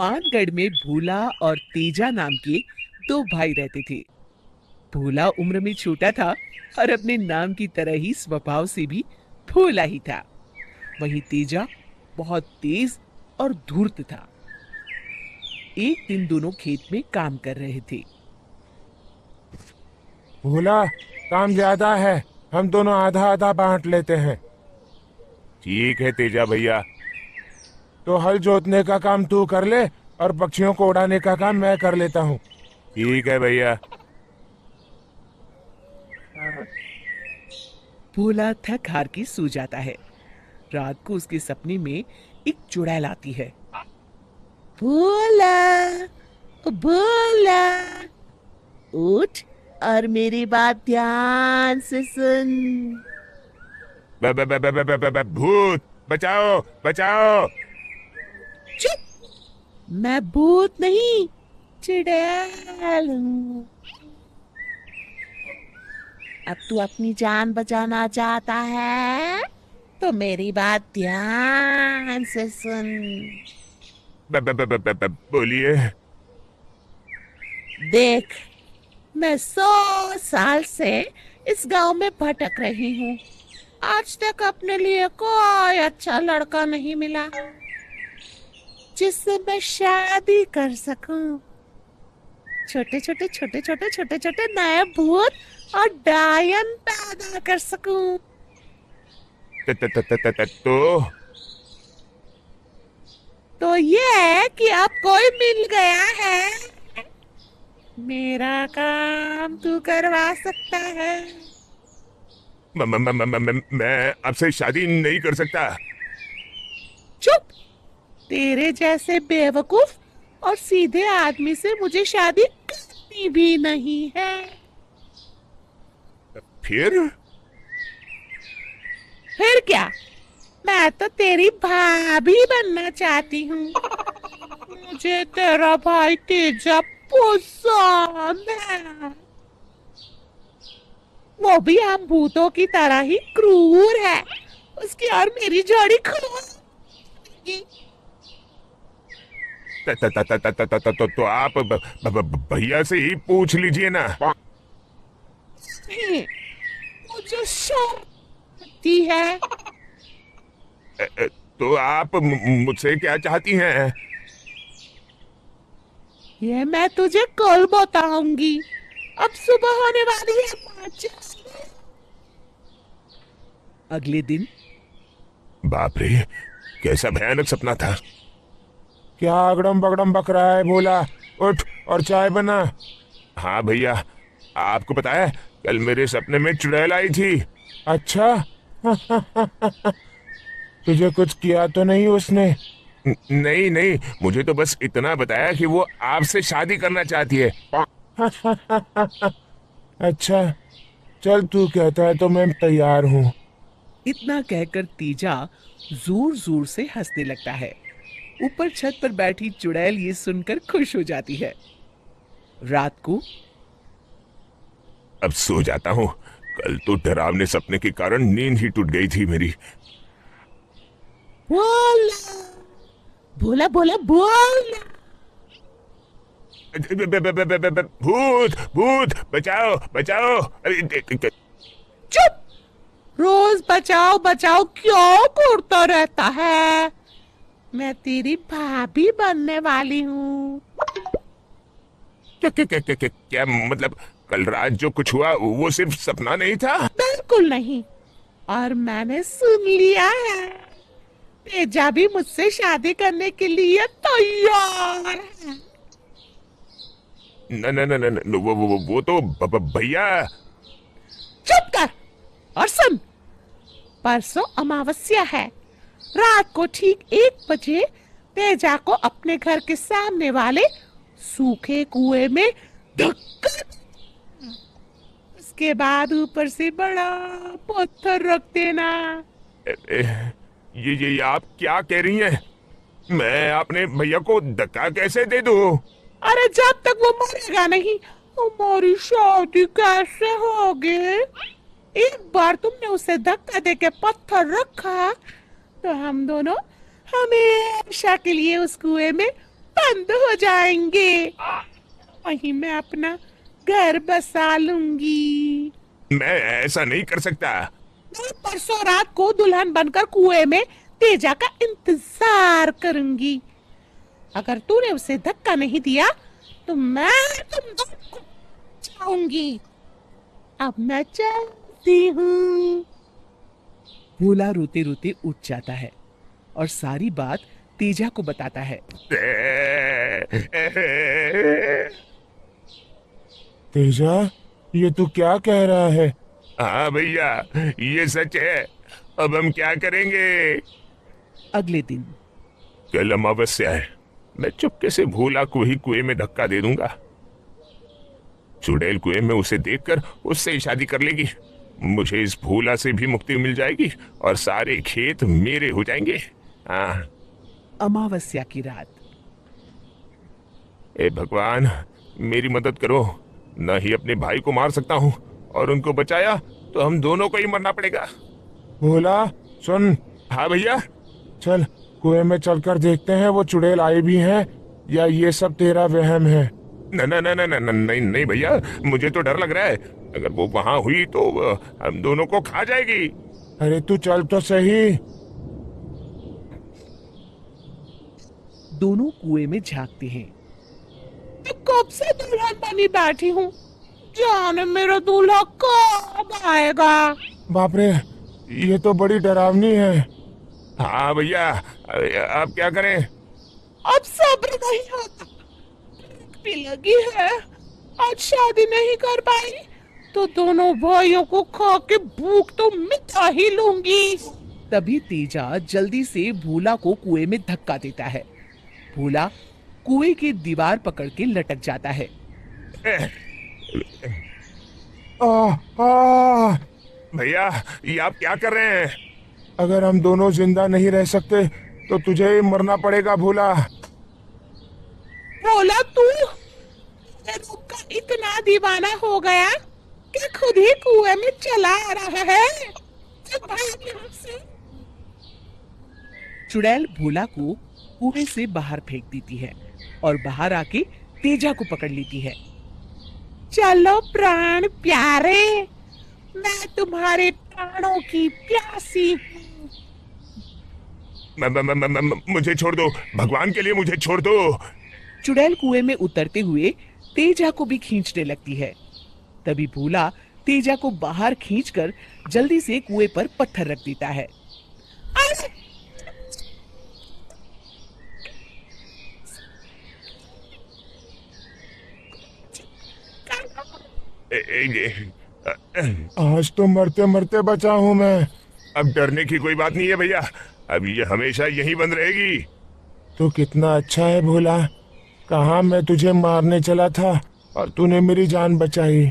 पानगढ़ में भोला और तेजा नाम के दो भाई रहते थे। भोला उम्र में छोटा था और अपने नाम की तरह ही स्वभाव से भी भोला ही था। वहीं तेजा बहुत तेज और धूर्त था। एक दिन दोनों खेत में काम कर रहे थे। भोला, काम ज्यादा है, हम दोनों आधा आधा बांट लेते हैं। ठीक है तेजा भैया। तो हल जोतने का काम तू कर ले और पक्षियों को उड़ाने का काम मैं कर लेता हूँ। ठीक है भैया। भोला थक हार के सो जाता है। रात को उसके सपने में एक चुड़ैल आती है। भोला, ओ भोला, उठ और मेरी बात ध्यान से सुन। भूत, बचाओ बचाओ। चुप! मैं भूत नहीं, चुड़ैल हूँ। अब तू अपनी जान बचाना चाहता है तो मेरी बात ध्यान से सुन। बोलिए। देख, मैं 100 साल से इस गांव में भटक रही हूँ। आज तक अपने लिए कोई अच्छा लड़का नहीं मिला जिससे मैं शादी कर सकूं। छोटे छोटे नए भूत और डायन पैदा कर सकूं। तो ये कि अब कोई मिल गया है, मेरा काम तू करवा सकता है। मैं आपसे शादी नहीं कर सकता। चुप! तेरे जैसे बेवकूफ और सीधे आदमी से मुझे शादी करनी भी नहीं है। फिर क्या? मैं तो तेरी भाभी बनना चाहती हूँ। मुझे तेरा भाई तेजा पसंद है। वो भी हम भूतों की तरह ही क्रूर है। उसकी और मेरी जोड़ी खुलेगी। तो आप भैया से ही पूछ लीजिए ना। मुझे शर्म आती है। तो आप मुझसे क्या चाहती हैं? ये मैं तुझे कल बताऊंगी। अब सुबह होने वाली है 5। अगले दिन। बाप रे, कैसा भयानक सपना था। क्या अगड़म बगड़म बक रहा है भोला? उठ और चाय बना। हाँ भैया, आपको पता है कल मेरे सपने में चुड़ैल आई थी। अच्छा। तुझे कुछ किया तो नहीं उसने? नहीं नहीं, मुझे तो बस इतना बताया कि वो आपसे शादी करना चाहती है। अच्छा, चल तू कहता है तो मैं तैयार हूँ। इतना कहकर तीजा जोर जोर से हंसने लगता है। ऊपर छत पर बैठी चुड़ैल ये सुनकर खुश हो जाती है। रात को। अब सो जाता हूँ। कल तो डरावने सपने के कारण नींद ही टूट गई थी मेरी। बोला बोला बोला बोला। भूत भूत, बचाओ बचाओ। चुप! रोज बचाओ बचाओ क्यों करता रहता है? मैं तेरी भाभी बनने वाली हूँ। क्या मतलब? कल रात जो कुछ हुआ वो सिर्फ सपना नहीं था? बिल्कुल नहीं। और मैंने सुन लिया है, तेजा भी मुझसे शादी करने के लिए तैयार है। न न न न, वो तो भैया। चुप कर और सुन। परसों अमावस्या है। रात को ठीक 1 बजे तेजा को अपने घर के सामने वाले सूखे कुएं में धक्का। उसके बाद ऊपर से बड़ा पत्थर रख देना। ये आप क्या कह रही हैं? मैं अपने भैया को धक्का कैसे दे दूं? अरे जब तक वो मरेगा नहीं हमारी शादी कैसे होगी? एक बार तुमने उसे धक्का देके पत्थर रखा तो हम दोनों हमेशा के लिए उस कुएं में बंद हो जाएंगे। वहीं मैं अपना घर बसा लूंगी। मैं ऐसा नहीं कर सकता। मैं परसों रात को दुल्हन बनकर कुएं में तेजा का इंतजार करूंगी। अगर तूने उसे धक्का नहीं दिया तो मैं तुम दोनों को बचाऊंगी। अब मैं चलती हूँ। भोला रोते रोते उठ जाता है और सारी बात तेजा को बताता है। तेजा, ये तू क्या कह रहा है? हाँ भैया, ये सच है। अब हम क्या करेंगे? अगले दिन कल अमावस्या है। मैं चुपके से भोला को ही कुएं में धक्का दे दूंगा। चुड़ैल कुएं में उसे देखकर उससे ही शादी कर लेगी। मुझे इस भोला से भी मुक्ति मिल जाएगी और सारे खेत मेरे हो जाएंगे। हाँ। अमावस्या की रात। ए भगवान, मेरी मदद करो। न ही अपने भाई को मार सकता हूँ और उनको बचाया तो हम दोनों को ही मरना पड़ेगा। भोला सुन। हाँ भैया। चल कुएं में चलकर देखते हैं वो चुड़ैल आई भी है या ये सब तेरा वहम है। न न न न न नहीं नहीं भैया, मुझे तो डर लग रहा है। अगर वो वहां हुई तो हम दोनों को खा जाएगी। अरे तू चल तो सही। दोनों कुएं में झांकते हैं। कब से दुल्हन बनी बैठी हूँ, जाने मेरा दूल्हा कब आएगा। बाप रे, ये तो बड़ी डरावनी है। हाँ भैया, अब क्या करें? अब सब्र नहीं होता। भी लगी है। आज शादी नहीं कर पाई तो दोनों भाइयों को खा के भूख तो मिटा ही लूंगी। तभी तेजा जल्दी से भोला को कुएं में धक्का देता है। भोला कुएं की दीवार पकड़ के लटक जाता है। भैया, ये आप क्या कर रहे हैं? अगर हम दोनों जिंदा नहीं रह सकते तो तुझे ही मरना पड़ेगा भोला। भोला तू रूप का इतना दीवाना हो गया कि खुद ही कुएं में चला आ रहा है। चल भाग यहाँ से। चुड़ैल भोला को कुएं से बाहर फेंक देती है और बाहर आके तेजा को पकड़ लेती है। चलो प्राण प्यारे, मैं तुम्हारे प्राणों की प्यासी हूँ। मुझे छोड़ दो, भगवान के लिए मुझे छोड़ दो। चुड़ैल कुएं में उतरते हुए तेजा को भी खींचने लगती है। तभी भोला तेजा को बाहर खींचकर जल्दी से कुएं पर पत्थर रख देता है। आज तो मरते मरते बचा हूं मैं। अब डरने की कोई बात नहीं है भैया, अब ये हमेशा यहीं बंद रहेगी। तो कितना अच्छा है भोला, कहाँ मैं तुझे मारने चला था और तूने मेरी जान बचाई।